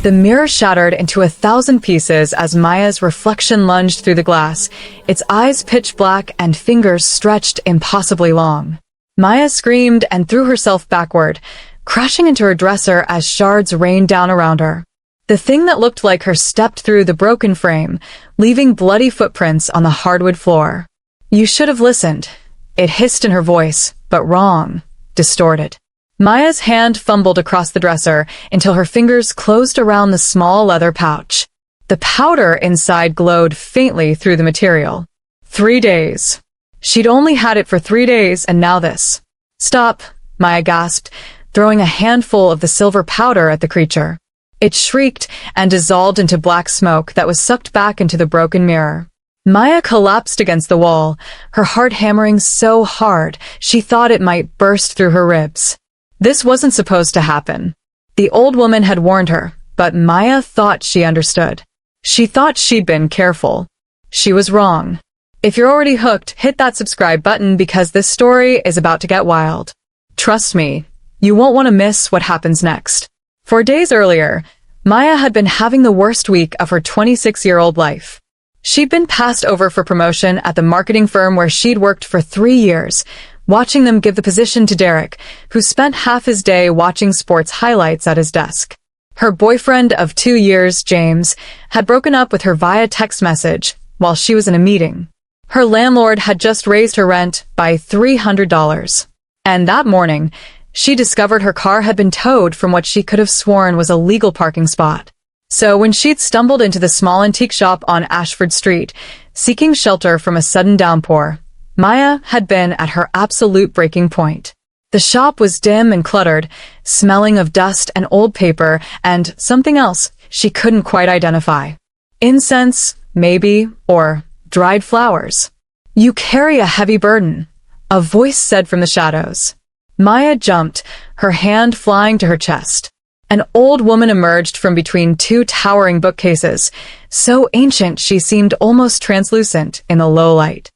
The mirror shattered into 1,000 pieces as Maya's reflection lunged through the glass, its eyes pitch black and fingers stretched impossibly long. Maya screamed and threw herself backward, crashing into her dresser as shards rained down around her. The thing that looked like her stepped through the broken frame, leaving bloody footprints on the hardwood floor. "You should have listened," it hissed in her voice, but wrong, distorted. Maya's hand fumbled across the dresser until her fingers closed around the small leather pouch. The powder inside glowed faintly through the material. 3 days. She'd only had it for 3 days, and now this. "Stop," Maya gasped, throwing a handful of the silver powder at the creature. It shrieked and dissolved into black smoke that was sucked back into the broken mirror. Maya collapsed against the wall, her heart hammering so hard she thought it might burst through her ribs. This wasn't supposed to happen. The old woman had warned her, but Maya thought she understood. She thought she'd been careful. She was wrong. If you're already hooked, hit that subscribe button because this story is about to get wild. Trust me, you won't want to miss what happens next. 4 days earlier, Maya had been having the worst week of her 26-year-old life. She'd been passed over for promotion at the marketing firm where she'd worked for 3 years, watching them give the position to Derek, who spent half his day watching sports highlights at his desk. Her boyfriend of 2 years, James, had broken up with her via text message while she was in a meeting. Her landlord had just raised her rent by $300. And that morning, she discovered her car had been towed from what she could have sworn was a legal parking spot. So when she'd stumbled into the small antique shop on Ashford Street, seeking shelter from a sudden downpour, Maya had been at her absolute breaking point. The shop was dim and cluttered, smelling of dust and old paper and something else she couldn't quite identify. Incense, maybe, or dried flowers. "You carry a heavy burden," a voice said from the shadows. Maya jumped, her hand flying to her chest. An old woman emerged from between 2 towering bookcases, so ancient she seemed almost translucent in the low light.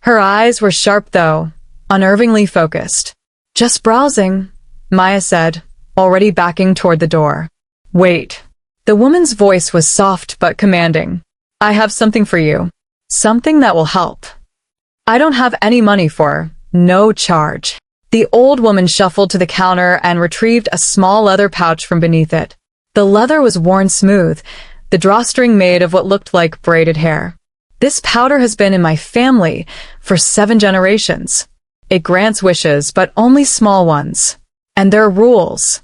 Her eyes were sharp though, unnervingly focused. "Just browsing," Maya said, already backing toward the door. "Wait." The woman's voice was soft but commanding. "I have something for you. Something that will help. I don't have any money for, no charge." The old woman shuffled to the counter and retrieved a small leather pouch from beneath it. The leather was worn smooth, the drawstring made of what looked like braided hair. "This powder has been in my family for 7 generations. It grants wishes, but only small ones. And there are rules."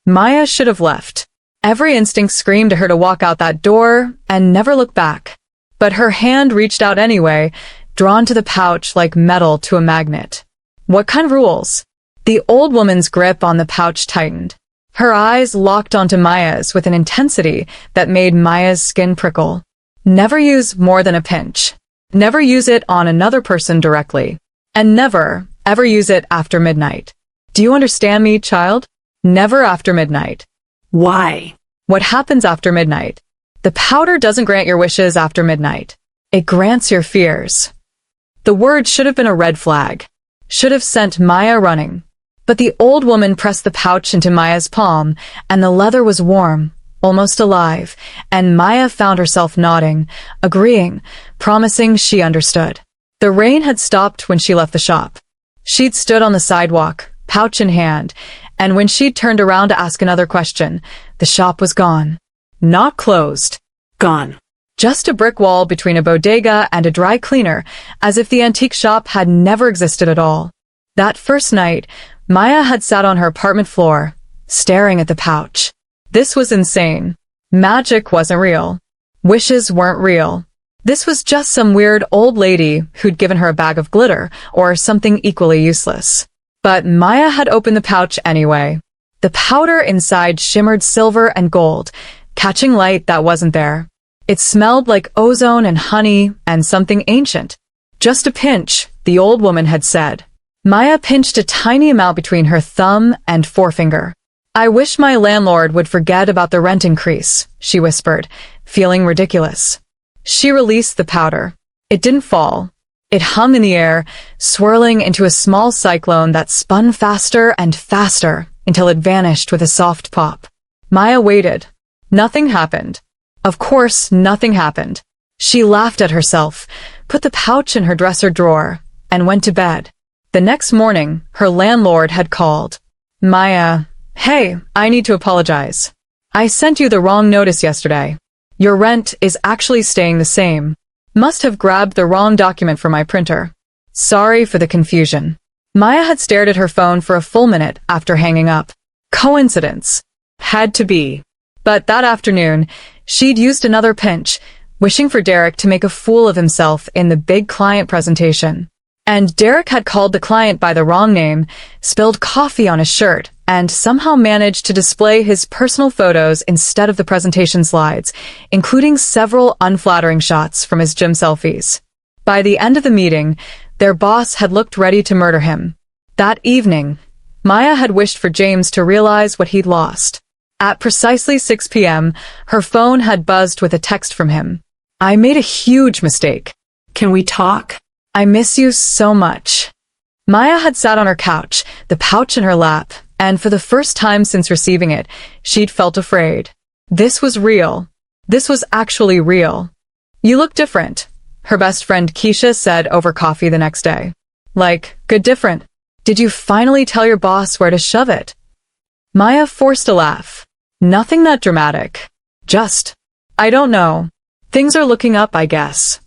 Maya should have left. Every instinct screamed to her to walk out that door and never look back. But her hand reached out anyway, drawn to the pouch like metal to a magnet. "What kind of rules?" The old woman's grip on the pouch tightened. Her eyes locked onto Maya's with an intensity that made Maya's skin prickle. "Never use more than a pinch. Never use it on another person directly. And never, ever use it after midnight. Do you understand me, child? Never after midnight." "Why?" "What happens after midnight? The powder doesn't grant your wishes after midnight. It grants your fears." The word should have been a red flag. Should have sent Maya running. But the old woman pressed the pouch into Maya's palm, and the leather was warm, almost alive, and Maya found herself nodding, agreeing, promising she understood. The rain had stopped when she left the shop. She'd stood on the sidewalk, pouch in hand, and when she'd turned around to ask another question, the shop was gone. Not closed. Gone. Just a brick wall between a bodega and a dry cleaner, as if the antique shop had never existed at all. That first night, Maya had sat on her apartment floor, staring at the pouch. This was insane. Magic wasn't real. Wishes weren't real. This was just some weird old lady who'd given her a bag of glitter, or something equally useless. But Maya had opened the pouch anyway. The powder inside shimmered silver and gold, catching light that wasn't there. It smelled like ozone and honey and something ancient. "Just a pinch," the old woman had said. Maya pinched a tiny amount between her thumb and forefinger. "I wish my landlord would forget about the rent increase," she whispered, feeling ridiculous. She released the powder. It didn't fall. It hung in the air, swirling into a small cyclone that spun faster and faster until it vanished with a soft pop. Maya waited. Nothing happened. Of course, nothing happened. She laughed at herself, put the pouch in her dresser drawer, and went to bed. The next morning, her landlord had called. Maya, hey, I need to apologize. I sent you the wrong notice yesterday. Your rent is actually staying the same. Must have grabbed the wrong document from my printer. Sorry for the confusion. Maya had stared at her phone for a full minute after hanging up. Coincidence. Had to be. But that afternoon, she'd used another pinch, wishing for Derek to make a fool of himself in the big client presentation. And Derek had called the client by the wrong name, spilled coffee on his shirt, and somehow managed to display his personal photos instead of the presentation slides, including several unflattering shots from his gym selfies. By the end of the meeting, their boss had looked ready to murder him. That evening, Maya had wished for James to realize what he'd lost. At precisely 6 p.m., her phone had buzzed with a text from him. I made a huge mistake. Can we talk? I miss you so much. Maya had sat on her couch, the pouch in her lap, and for the first time since receiving it, she'd felt afraid. This was real. This was actually real. You look different, her best friend Keisha said over coffee the next day. Like, good different. Did you finally tell your boss where to shove it? Maya forced a laugh. Nothing that dramatic. Just, I don't know. Things are looking up, I guess.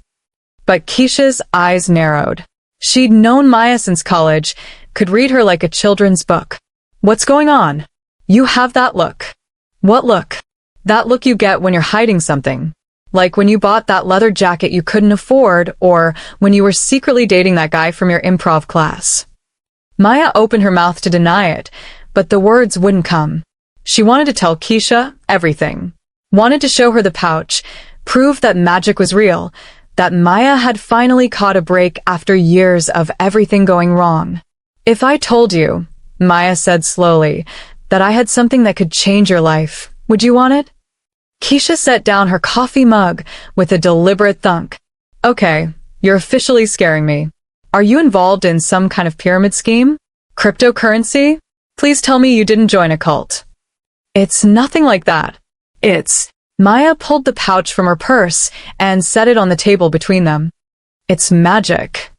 But Keisha's eyes narrowed. She'd known Maya since college, could read her like a children's book. What's going on? You have that look. What look? That look you get when you're hiding something. Like when you bought that leather jacket you couldn't afford, or when you were secretly dating that guy from your improv class. Maya opened her mouth to deny it, but the words wouldn't come. She wanted to tell Keisha everything. Wanted to show her the pouch, prove that magic was real, that Maya had finally caught a break after years of everything going wrong. If I told you, Maya said slowly, that I had something that could change your life, would you want it? Keisha set down her coffee mug with a deliberate thunk. Okay, you're officially scaring me. Are you involved in some kind of pyramid scheme? Cryptocurrency? Please tell me you didn't join a cult. It's nothing like that. Maya pulled the pouch from her purse and set it on the table between them. It's magic.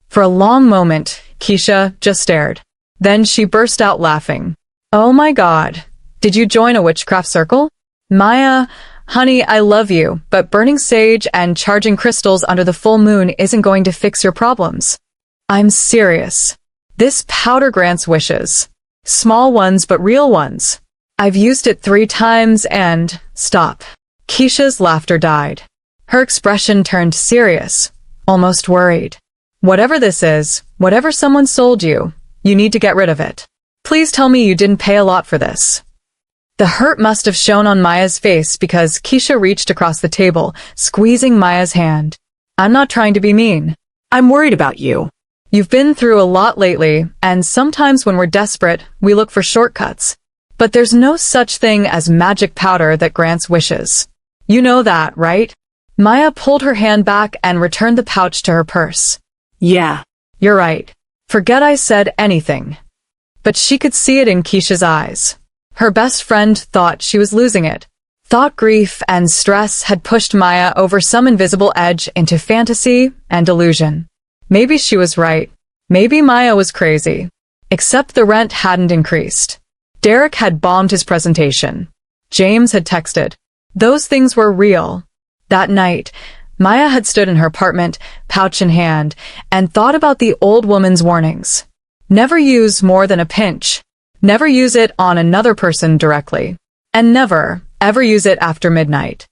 For a long moment, Keisha just stared. Then she burst out laughing. Oh my God. Did you join a witchcraft circle? Maya, honey, I love you, but burning sage and charging crystals under the full moon isn't going to fix your problems. I'm serious. This powder grants wishes. Small ones, but real ones. I've used it 3 times and... Stop. Keisha's laughter died. Her expression turned serious, almost worried. Whatever this is, whatever someone sold you, you need to get rid of it. Please tell me you didn't pay a lot for this. The hurt must have shown on Maya's face because Keisha reached across the table, squeezing Maya's hand. I'm not trying to be mean. I'm worried about you. You've been through a lot lately, and sometimes when we're desperate, we look for shortcuts. But there's no such thing as magic powder that grants wishes. You know that, right? Maya pulled her hand back and returned the pouch to her purse. Yeah. You're right. Forget I said anything. But she could see it in Keisha's eyes. Her best friend thought she was losing it. Thought grief and stress had pushed Maya over some invisible edge into fantasy and delusion. Maybe she was right. Maybe Maya was crazy. Except the rent hadn't increased. Derek had bombed his presentation. James had texted. Those things were real. That night, Maya had stood in her apartment, pouch in hand, and thought about the old woman's warnings. Never use more than a pinch. Never use it on another person directly. And never, ever use it after midnight.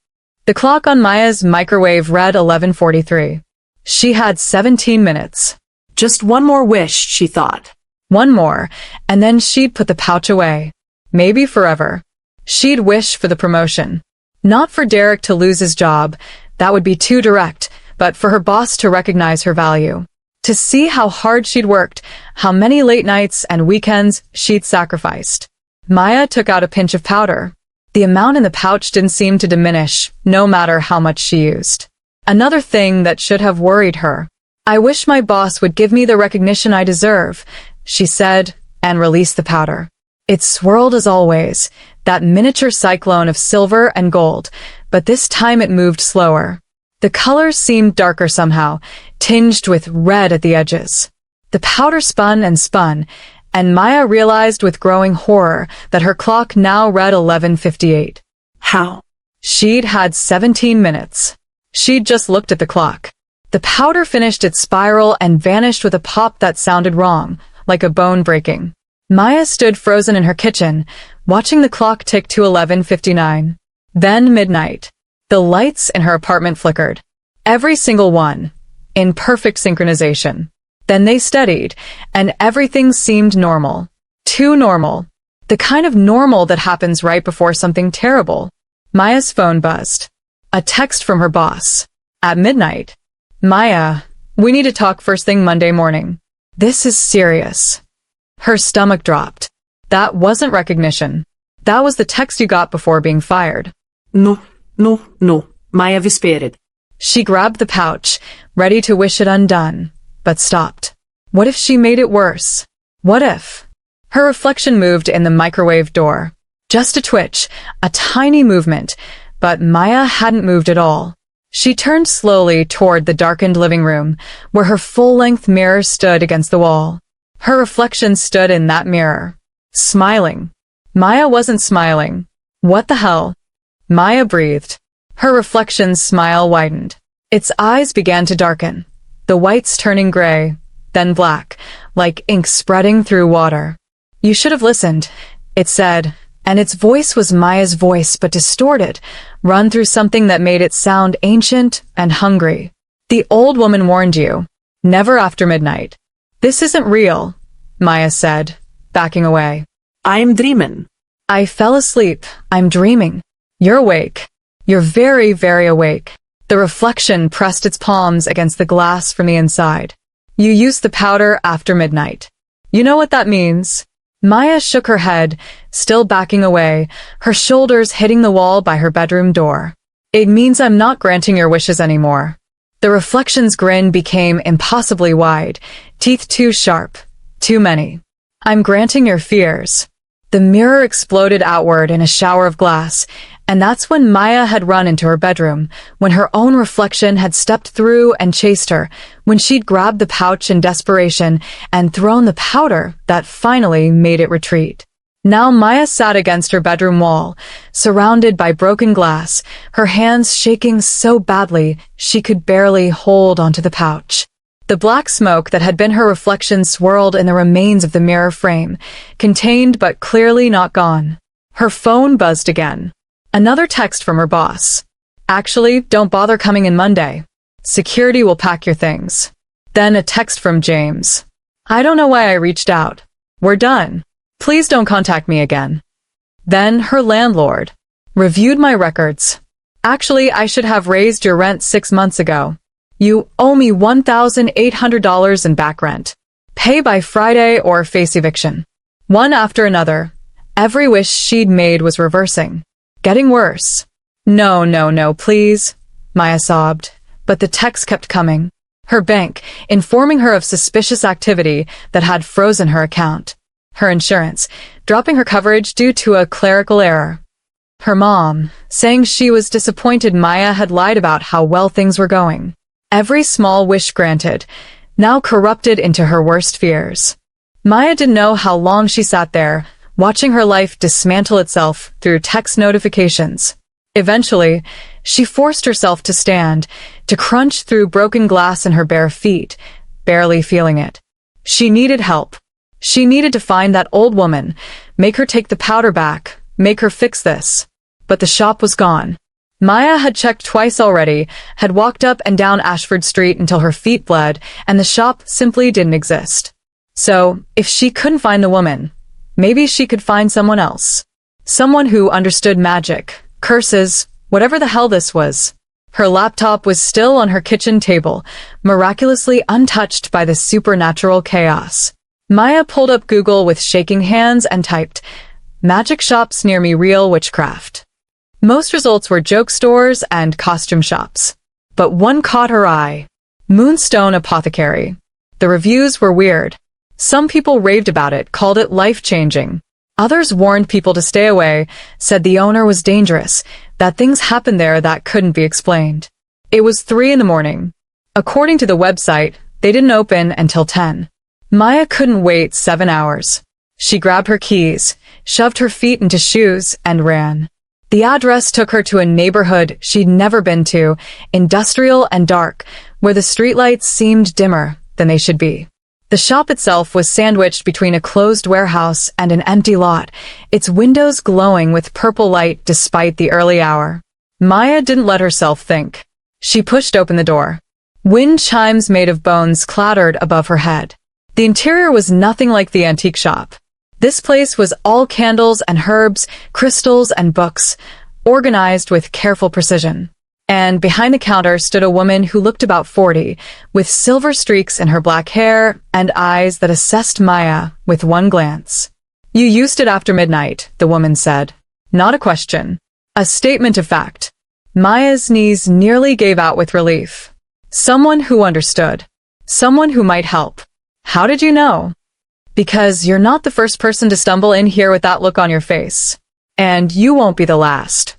The clock on Maya's microwave read 11:43. She had 17 minutes. Just one more wish, she thought. One more, and then she'd put the pouch away. Maybe forever. She'd wish for the promotion. Not for Derek to lose his job, that would be too direct, but for her boss to recognize her value. To see how hard she'd worked, how many late nights and weekends she'd sacrificed. Maya took out a pinch of powder. The amount in the pouch didn't seem to diminish, no matter how much she used. Another thing that should have worried her. I wish my boss would give me the recognition I deserve, she said, and released the powder. It swirled as always, that miniature cyclone of silver and gold, but this time it moved slower. The colors seemed darker somehow, tinged with red at the edges. The powder spun, and Maya realized with growing horror that her clock now read 11:58. How? She'd had 17 minutes. She'd just looked at the clock. The powder finished its spiral and vanished with a pop that sounded wrong, like a bone breaking. Maya stood frozen in her kitchen, watching the clock tick to 11:59. Then midnight. The lights in her apartment flickered. Every single one, in perfect synchronization. Then they steadied, and everything seemed normal. Too normal. The kind of normal that happens right before something terrible. Maya's phone buzzed. A text from her boss. At midnight. Maya, we need to talk first thing Monday morning. This is serious. Her stomach dropped. That wasn't recognition. That was the text you got before being fired. No. Maya whispered. She grabbed the pouch, ready to wish it undone, but stopped. What if she made it worse? What if? Her reflection moved in the microwave door. Just a twitch, a tiny movement, but Maya hadn't moved at all. She turned slowly toward the darkened living room, where her full-length mirror stood against the wall. Her reflection stood in that mirror, smiling. Maya wasn't smiling. What the hell? Maya breathed. Her reflection's smile widened. Its eyes began to darken, the whites turning gray, then black, like ink spreading through water. You should have listened, it said, and its voice was Maya's voice but distorted, run through something that made it sound ancient and hungry. The old woman warned you. Never after midnight. This isn't real, Maya said, backing away. I'm dreaming. I fell asleep. I'm dreaming. You're awake. You're very, very awake. The reflection pressed its palms against the glass from the inside. You used the powder after midnight. You know what that means? Maya shook her head, still backing away, her shoulders hitting the wall by her bedroom door. It means I'm not granting your wishes anymore. The reflection's grin became impossibly wide, teeth too sharp, too many. I'm granting your fears. The mirror exploded outward in a shower of glass, and that's when Maya had run into her bedroom, when her own reflection had stepped through and chased her, when she'd grabbed the pouch in desperation and thrown the powder that finally made it retreat. Now Maya sat against her bedroom wall, surrounded by broken glass, her hands shaking so badly she could barely hold onto the pouch. The black smoke that had been her reflection swirled in the remains of the mirror frame, contained but clearly not gone. Her phone buzzed again. Another text from her boss. Actually, don't bother coming in Monday. Security will pack your things. Then a text from James. I don't know why I reached out. We're done. Please don't contact me again. Then her landlord. Reviewed my records. Actually, I should have raised your rent 6 months ago. You owe me $1,800 in back rent. Pay by Friday or face eviction. One after another. Every wish she'd made was reversing. Getting worse. No, please, Maya sobbed. But the text kept coming. Her bank, informing her of suspicious activity that had frozen her account. Her insurance, dropping her coverage due to a clerical error. Her mom, saying she was disappointed Maya had lied about how well things were going. Every small wish granted, now corrupted into her worst fears. Maya didn't know how long she sat there, watching her life dismantle itself through text notifications. Eventually, she forced herself to stand, to crunch through broken glass in her bare feet, barely feeling it. She needed help. She needed to find that old woman, make her take the powder back, make her fix this. But the shop was gone. Maya had checked twice already, had walked up and down Ashford Street until her feet bled, and the shop simply didn't exist. So, if she couldn't find the woman, maybe she could find someone else. Someone who understood magic, curses, whatever the hell this was. Her laptop was still on her kitchen table, miraculously untouched by the supernatural chaos. Maya pulled up Google with shaking hands and typed, "Magic shops near me, real witchcraft." Most results were joke stores and costume shops. But one caught her eye. Moonstone Apothecary. The reviews were weird. Some people raved about it, called it life-changing. Others warned people to stay away, said the owner was dangerous, that things happened there that couldn't be explained. It was 3 in the morning. According to the website, they didn't open until 10. Maya couldn't wait 7 hours. She grabbed her keys, shoved her feet into shoes, and ran. The address took her to a neighborhood she'd never been to, industrial and dark, where the streetlights seemed dimmer than they should be. The shop itself was sandwiched between a closed warehouse and an empty lot, its windows glowing with purple light despite the early hour. Maya didn't let herself think. She pushed open the door. Wind chimes made of bones clattered above her head. The interior was nothing like the antique shop. This place was all candles and herbs, crystals and books, organized with careful precision. And behind the counter stood a woman who looked about 40, with silver streaks in her black hair and eyes that assessed Maya with one glance. "You used it after midnight," the woman said. Not a question. A statement of fact. Maya's knees nearly gave out with relief. Someone who understood. Someone who might help. "How did you know?" "Because you're not the first person to stumble in here with that look on your face. And you won't be the last."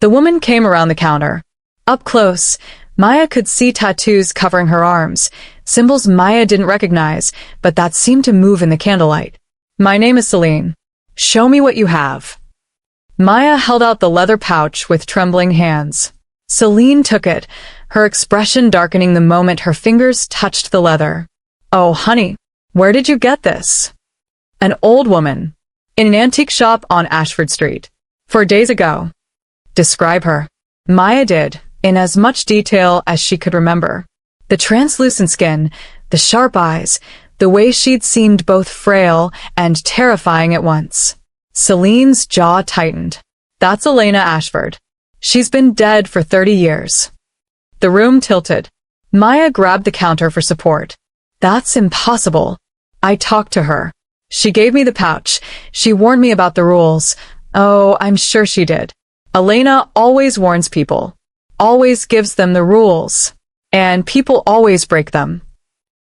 The woman came around the counter. Up close, Maya could see tattoos covering her arms, symbols Maya didn't recognize, but that seemed to move in the candlelight. "My name is Celine. Show me what you have." Maya held out the leather pouch with trembling hands. Celine took it, her expression darkening the moment her fingers touched the leather. "Oh, honey, where did you get this?" "An old woman. In an antique shop on Ashford Street. 4 days ago." "Describe her." Maya did, in as much detail as she could remember. The translucent skin, the sharp eyes, the way she'd seemed both frail and terrifying at once. Celine's jaw tightened. "That's Elena Ashford. She's been dead for 30 years. The room tilted. Maya grabbed the counter for support. "That's impossible. I talked to her. She gave me the pouch. She warned me about the rules. Oh, I'm sure she did. Elena always warns people. Always gives them the rules. And people always break them."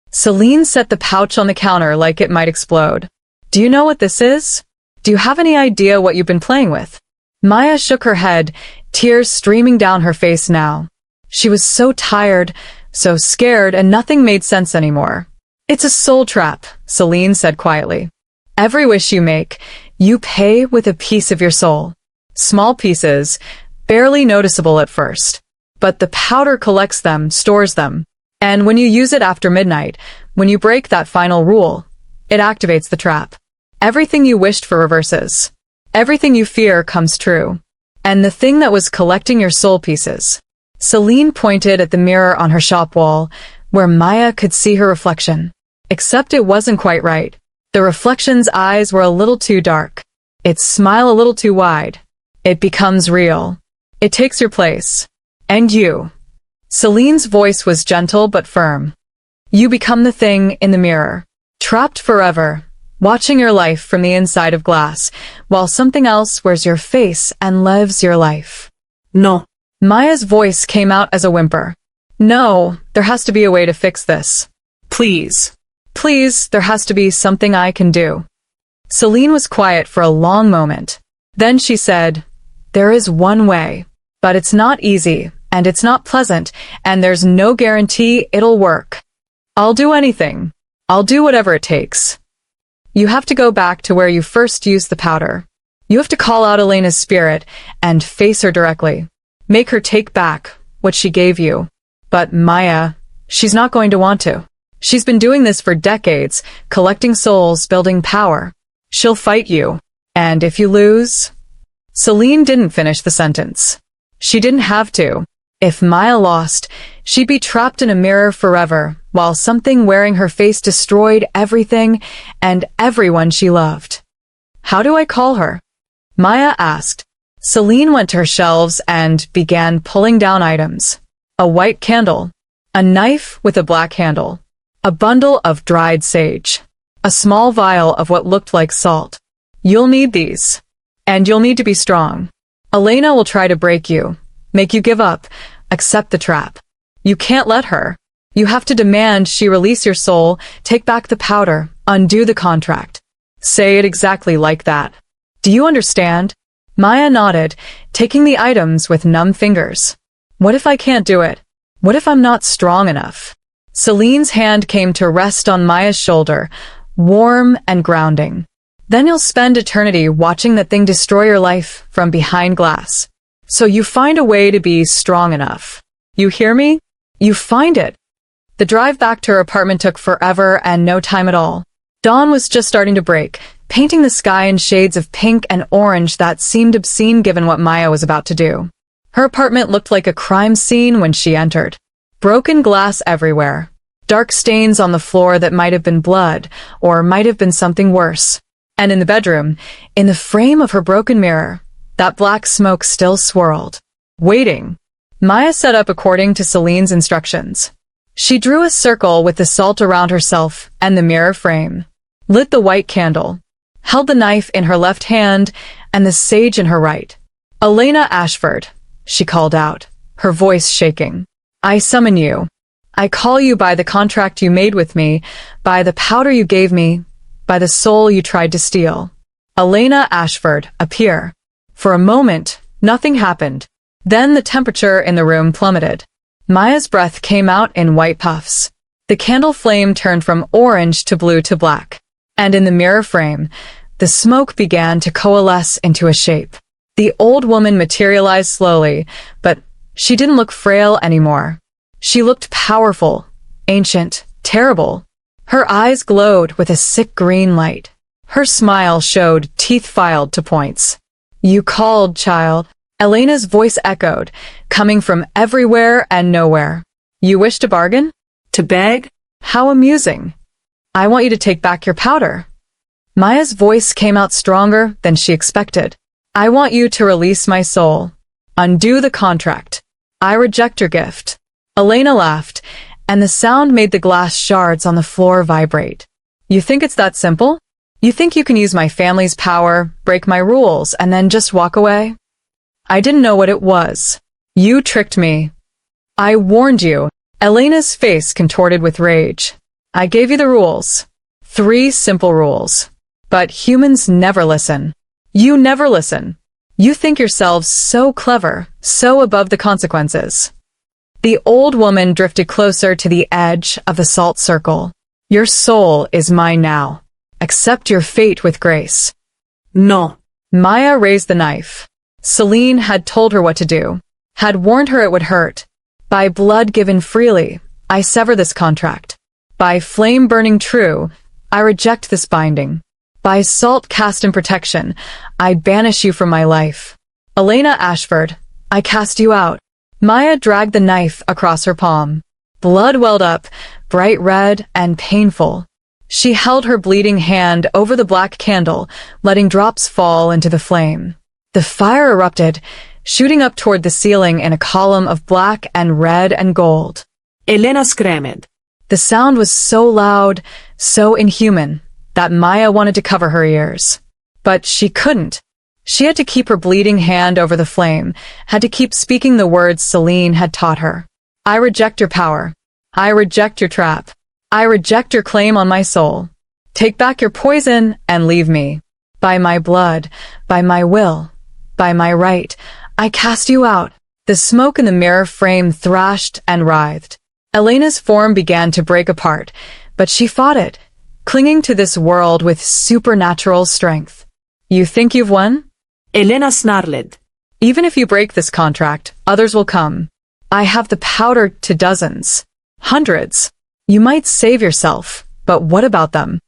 Celine set the pouch on the counter like it might explode. "Do you know what this is? Do you have any idea what you've been playing with?" Maya shook her head, tears streaming down her face now. She was so tired, so scared, and nothing made sense anymore. "It's a soul trap," Celine said quietly. "Every wish you make, you pay with a piece of your soul. Small pieces, barely noticeable at first. But the powder collects them, stores them. And when you use it after midnight, when you break that final rule, it activates the trap. Everything you wished for reverses. Everything you fear comes true. And the thing that was collecting your soul pieces." Celine pointed at the mirror on her shop wall, where Maya could see her reflection. Except it wasn't quite right. The reflection's eyes were a little too dark. Its smile a little too wide. "It becomes real. It takes your place. And you." Celine's voice was gentle but firm. "You become the thing in the mirror. Trapped forever, watching your life from the inside of glass, while something else wears your face and lives your life." "No." Maya's voice came out as a whimper. "No, there has to be a way to fix this. "Please." Please, there has to be something I can do." Celine was quiet for a long moment. Then she said, "There is one way, but it's not easy, and it's not pleasant, and there's no guarantee it'll work. I'll do anything. I'll do whatever it takes. You have to go back to where you first used the powder. You have to call out Elena's spirit and face her directly. Make her take back what she gave you. But Maya, she's not going to want to. She's been doing this for decades, collecting souls, building power. She'll fight you. And if you lose..." Celine didn't finish the sentence. She didn't have to. If Maya lost, she'd be trapped in a mirror forever, while something wearing her face destroyed everything and everyone she loved. "How do I call her?" Maya asked. Celine went to her shelves and began pulling down items. A white candle. A knife with a black handle. A bundle of dried sage. A small vial of what looked like salt. "You'll need these. And you'll need to be strong. Elena will try to break you, make you give up, accept the trap. You can't let her. You have to demand she release your soul, take back the powder, undo the contract." Say it exactly like that. Do you understand? Maya nodded, taking the items with numb fingers. What if I can't do it? What if I'm not strong enough? Celine's hand came to rest on Maya's shoulder, warm and grounding. Then you'll spend eternity watching that thing destroy your life from behind glass. So you find a way to be strong enough. You hear me? You find it. The drive back to her apartment took forever and no time at all. Dawn was just starting to break, painting the sky in shades of pink and orange that seemed obscene given what Maya was about to do. Her apartment looked like a crime scene when she entered. Broken glass everywhere. Dark stains on the floor that might have been blood, or might have been something worse. And in the bedroom, in the frame of her broken mirror, that black smoke still swirled. Waiting. Maya set up according to Celine's instructions. She drew a circle with the salt around herself and the mirror frame, lit the white candle, held the knife in her left hand and the sage in her right. Elena Ashford, she called out, her voice shaking. I summon you. I call you by the contract you made with me, by the powder you gave me, by the soul you tried to steal. Elena Ashford, appear. For a moment, nothing happened. Then the temperature in the room plummeted. Maya's breath came out in white puffs. The candle flame turned from orange to blue to black. And in the mirror frame, the smoke began to coalesce into a shape. The old woman materialized slowly, but she didn't look frail anymore. She looked powerful, ancient, terrible. Her eyes glowed with a sick green light. Her smile showed teeth filed to points. You called, child. Elena's voice echoed, coming from everywhere and nowhere. You wish to bargain? To beg? How amusing. I want you to take back your powder. Maya's voice came out stronger than she expected. I want you to release my soul. Undo the contract. I reject your gift. Elena laughed, and the sound made the glass shards on the floor vibrate. You think it's that simple? You think you can use my family's power, break my rules, and then just walk away? I didn't know what it was. You tricked me. I warned you. Elena's face contorted with rage. I gave you the rules. 3 simple rules. But humans never listen. You never listen. You think yourselves so clever, so above the consequences. The old woman drifted closer to the edge of the salt circle. Your soul is mine now. Accept your fate with grace. No. Maya raised the knife. Celine had told her what to do, had warned her it would hurt. By blood given freely, I sever this contract. By flame burning true, I reject this binding. By salt cast in protection, I banish you from my life. Elena Ashford, I cast you out. Maya dragged the knife across her palm. Blood welled up, bright red and painful. She held her bleeding hand over the black candle, letting drops fall into the flame. The fire erupted, shooting up toward the ceiling in a column of black and red and gold. Elena screamed. The sound was so loud, so inhuman, that Maya wanted to cover her ears. But she couldn't. She had to keep her bleeding hand over the flame, had to keep speaking the words Celine had taught her. I reject your power. I reject your trap. I reject your claim on my soul. Take back your poison and leave me. By my blood, by my will, by my right, I cast you out. The smoke in the mirror frame thrashed and writhed. Elena's form began to break apart, but she fought it, clinging to this world with supernatural strength. You think you've won? Elena snarled. Even if you break this contract, others will come. I have the powder to dozens. Hundreds. You might save yourself, but what about them?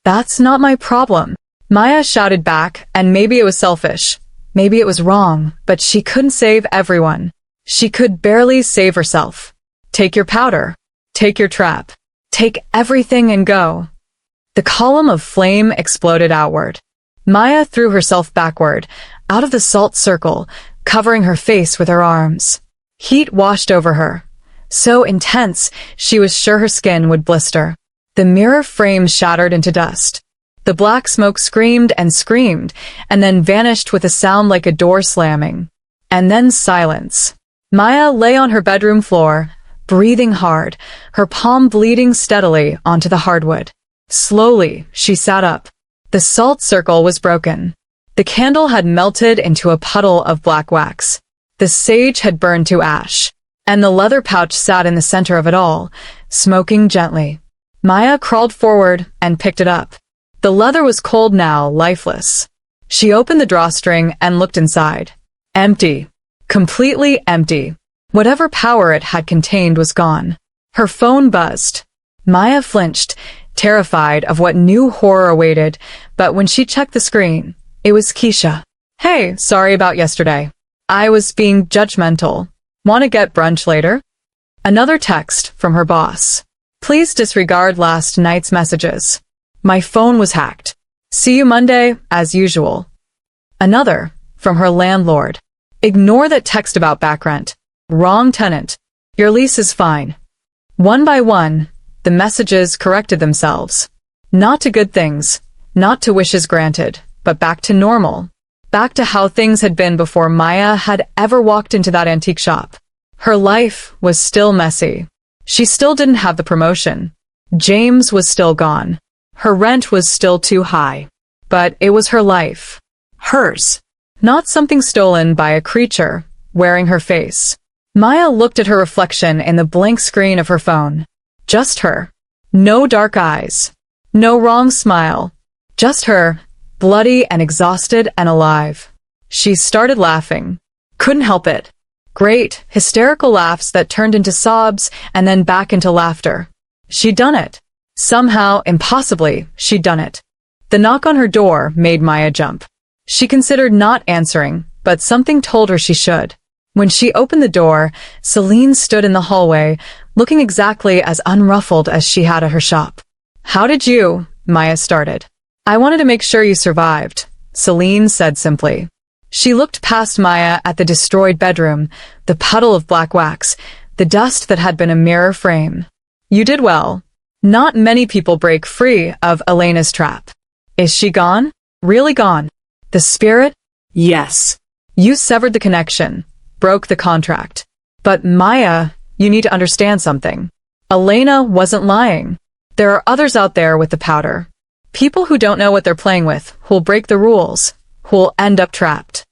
That's not my problem. Maya shouted back, and maybe it was selfish. Maybe it was wrong, but she couldn't save everyone. She could barely save herself. Take your powder. Take your trap. Take everything and go. The column of flame exploded outward. Maya threw herself backward, out of the salt circle, covering her face with her arms. Heat washed over her. So intense, she was sure her skin would blister. The mirror frame shattered into dust. The black smoke screamed, and then vanished with a sound like a door slamming. And then silence. Maya lay on her bedroom floor, breathing hard, her palm bleeding steadily onto the hardwood. Slowly, she sat up. The salt circle was broken. The candle had melted into a puddle of black wax. The sage had burned to ash. And the leather pouch sat in the center of it all, smoking gently. Maya crawled forward and picked it up. The leather was cold now, lifeless. She opened the drawstring and looked inside. Empty. Completely empty. Whatever power it had contained was gone. Her phone buzzed. Maya flinched, terrified of what new horror awaited, but when she checked the screen, it was Keisha. Hey, sorry about yesterday. I was being judgmental. Want to get brunch later? Another text from her boss. Please disregard last night's messages. My phone was hacked. See you Monday, as usual. Another from her landlord. Ignore that text about back rent. Wrong tenant. Your lease is fine. One by one, the messages corrected themselves. Not to good things, not to wishes granted, but back to normal. Back to how things had been before Maya had ever walked into that antique shop. Her life was still messy. She still didn't have the promotion. James was still gone. Her rent was still too high. But it was her life. Hers. Not something stolen by a creature wearing her face. Maya looked at her reflection in the blank screen of her phone. Just her. No dark eyes. No wrong smile. Just her, bloody and exhausted and alive. She started laughing. Couldn't help it. Great, hysterical laughs that turned into sobs and then back into laughter. She'd done it. Somehow, impossibly, she'd done it. The knock on her door made Maya jump. She considered not answering, but something told her she should. When she opened the door, Celine stood in the hallway, looking exactly as unruffled as she had at her shop. How did you? Maya started. I wanted to make sure you survived, Celine said simply. She looked past Maya at the destroyed bedroom, the puddle of black wax, the dust that had been a mirror frame. You did well. Not many people break free of Elena's trap. Is she gone? Really gone? The spirit? Yes. You severed the connection, broke the contract. But Maya, you need to understand something. Elena wasn't lying. There are others out there with the powder. People who don't know what they're playing with, who'll break the rules, who'll end up trapped.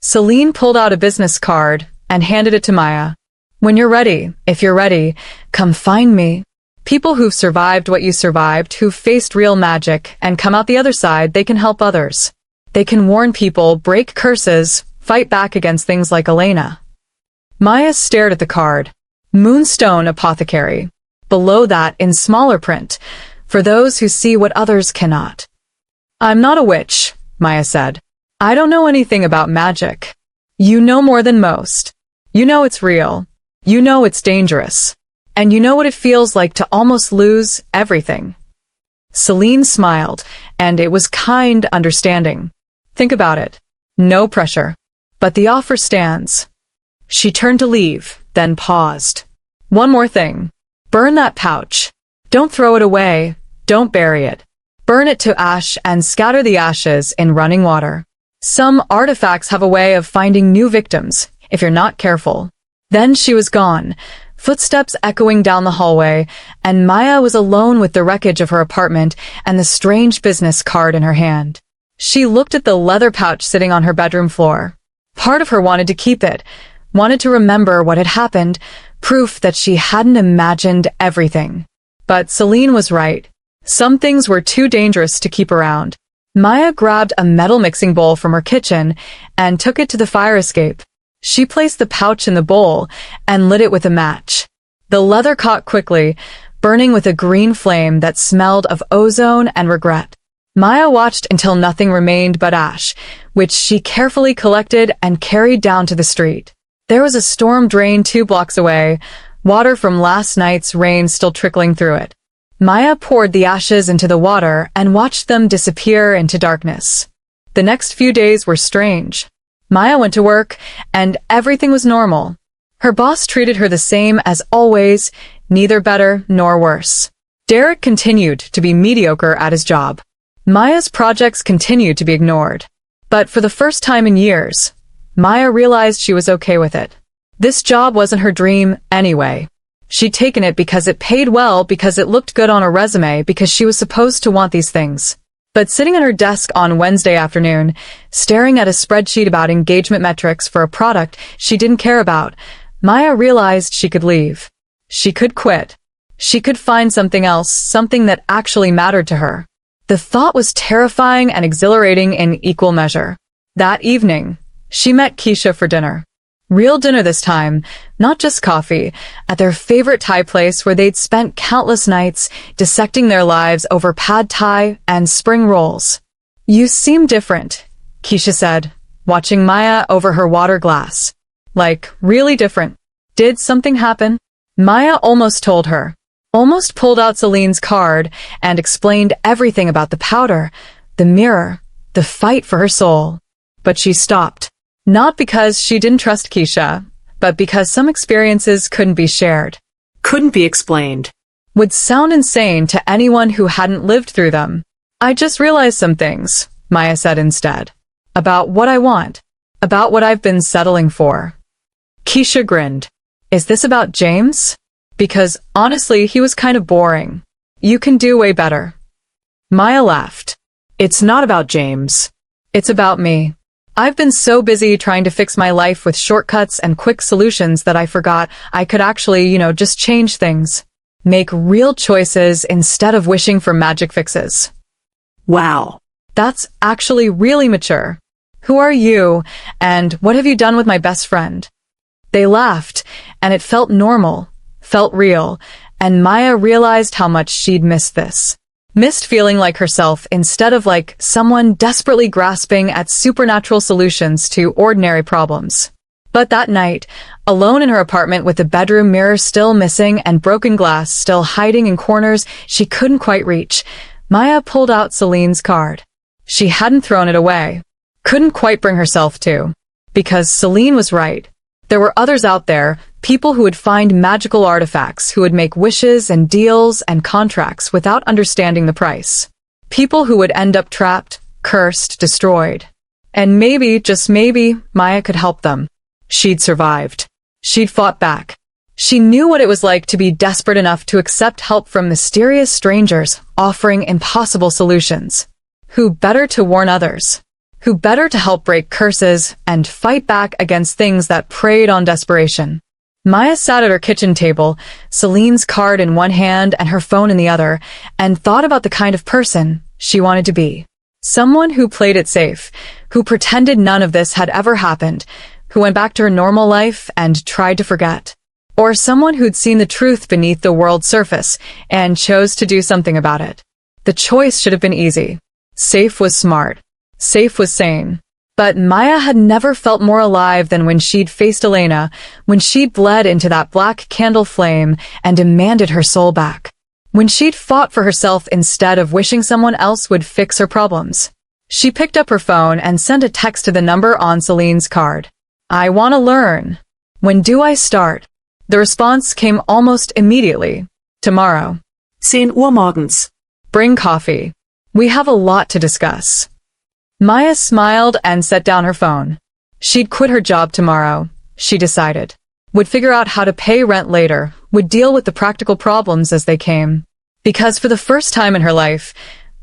Celine pulled out a business card and handed it to Maya. When you're ready, if you're ready, come find me. People who've survived what you survived, who've faced real magic and come out the other side, they can help others. They can warn people, break curses, fight back against things like Elena. Maya stared at the card. Moonstone Apothecary. Below that, in smaller print, for those who see what others cannot. I'm not a witch, Maya said. I don't know anything about magic. You know more than most. You know it's real. You know it's dangerous. And you know what it feels like to almost lose everything. Celine smiled, and it was kind, understanding. Think about it. No pressure. But the offer stands. She turned to leave, then paused. One more thing. Burn that pouch. Don't throw it away. Don't bury it. Burn it to ash and scatter the ashes in running water. Some artifacts have a way of finding new victims, if you're not careful. Then she was gone, footsteps echoing down the hallway, and Maya was alone with the wreckage of her apartment and the strange business card in her hand. She looked at the leather pouch sitting on her bedroom floor. Part of her wanted to keep it, wanted to remember what had happened, proof that she hadn't imagined everything. But Celine was right. Some things were too dangerous to keep around. Maya grabbed a metal mixing bowl from her kitchen and took it to the fire escape. She placed the pouch in the bowl and lit it with a match. The leather caught quickly, burning with a green flame that smelled of ozone and regret. Maya watched until nothing remained but ash, which she carefully collected and carried down to the street. There was a storm drain 2 blocks away, water from last night's rain still trickling through it. Maya poured the ashes into the water and watched them disappear into darkness. The next few days were strange. Maya went to work, and everything was normal. Her boss treated her the same as always, neither better nor worse. Derek continued to be mediocre at his job. Maya's projects continued to be ignored. But for the first time in years, Maya realized she was okay with it. This job wasn't her dream anyway. She'd taken it because it paid well, because it looked good on a resume, because she was supposed to want these things. But sitting at her desk on Wednesday afternoon, staring at a spreadsheet about engagement metrics for a product she didn't care about, Maya realized she could leave. She could quit. She could find something else, something that actually mattered to her. The thought was terrifying and exhilarating in equal measure. That evening, she met Keisha for dinner. Real dinner this time, not just coffee, at their favorite Thai place where they'd spent countless nights dissecting their lives over pad Thai and spring rolls. "You seem different," Keisha said, watching Maya over her water glass. "Like, really different. Did something happen?" Maya almost told her, almost pulled out Celine's card and explained everything about the powder, the mirror, the fight for her soul. But she stopped. Not because she didn't trust Keisha, but because some experiences couldn't be shared. Couldn't be explained. Would sound insane to anyone who hadn't lived through them. "I just realized some things," Maya said instead. "About what I want. About what I've been settling for." Keisha grinned. "Is this about James? Because honestly, he was kind of boring. You can do way better." Maya laughed. "It's not about James. It's about me. I've been so busy trying to fix my life with shortcuts and quick solutions that I forgot I could actually, just change things. Make real choices instead of wishing for magic fixes." Wow. "That's actually really mature. Who are you, and what have you done with my best friend?" They laughed, and it felt normal, felt real, and Maya realized how much she'd missed this. Missed feeling like herself instead of like someone desperately grasping at supernatural solutions to ordinary problems. But that night, alone in her apartment with the bedroom mirror still missing and broken glass still hiding in corners she couldn't quite reach, Maya pulled out Celine's card. She hadn't thrown it away. Couldn't quite bring herself to. Because Celine was right. There were others out there, people who would find magical artifacts, who would make wishes and deals and contracts without understanding the price. People who would end up trapped, cursed, destroyed. And maybe, just maybe, Maya could help them. She'd survived. She'd fought back. She knew what it was like to be desperate enough to accept help from mysterious strangers offering impossible solutions. Who better to warn others? Who better to help break curses and fight back against things that preyed on desperation? Maya sat at her kitchen table, Celine's card in one hand and her phone in the other, and thought about the kind of person she wanted to be. Someone who played it safe, who pretended none of this had ever happened, who went back to her normal life and tried to forget. Or someone who'd seen the truth beneath the world's surface and chose to do something about it. The choice should have been easy. Safe was smart. Safe was sane. But Maya had never felt more alive than when she'd faced Elena, when she'd bled into that black candle flame and demanded her soul back. When she'd fought for herself instead of wishing someone else would fix her problems. She picked up her phone and sent a text to the number on Celine's card. "I want to learn. When do I start?" The response came almost immediately. "Tomorrow. 10 Uhr morgens. Bring coffee. We have a lot to discuss." Maya smiled and set down her phone. She'd quit her job tomorrow, she decided. Would figure out how to pay rent later, would deal with the practical problems as they came. Because for the first time in her life,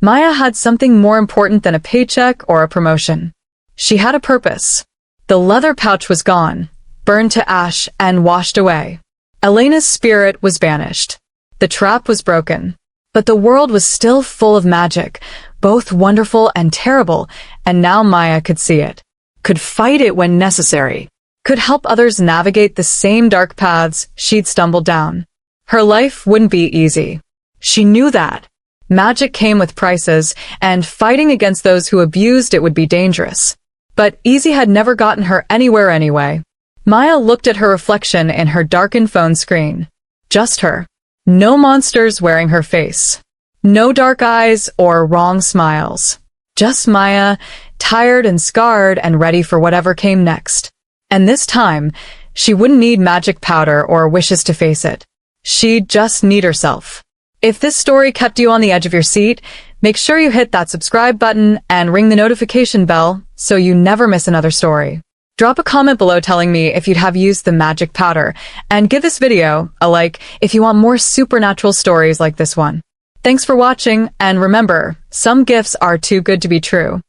Maya had something more important than a paycheck or a promotion. She had a purpose. The leather pouch was gone, burned to ash and washed away. Elena's spirit was banished. The trap was broken. But the world was still full of magic, both wonderful and terrible, and now Maya could see it. Could fight it when necessary. Could help others navigate the same dark paths she'd stumbled down. Her life wouldn't be easy. She knew that. Magic came with prices, and fighting against those who abused it would be dangerous. But easy had never gotten her anywhere anyway. Maya looked at her reflection in her darkened phone screen. Just her. No monsters wearing her face. No dark eyes or wrong smiles. Just Maya, tired and scarred and ready for whatever came next. And this time, she wouldn't need magic powder or wishes to face it. She'd just need herself. If this story kept you on the edge of your seat, make sure you hit that subscribe button and ring the notification bell so you never miss another story. Drop a comment below telling me if you'd have used the magic powder, and give this video a like if you want more supernatural stories like this one. Thanks for watching, and remember, some gifts are too good to be true.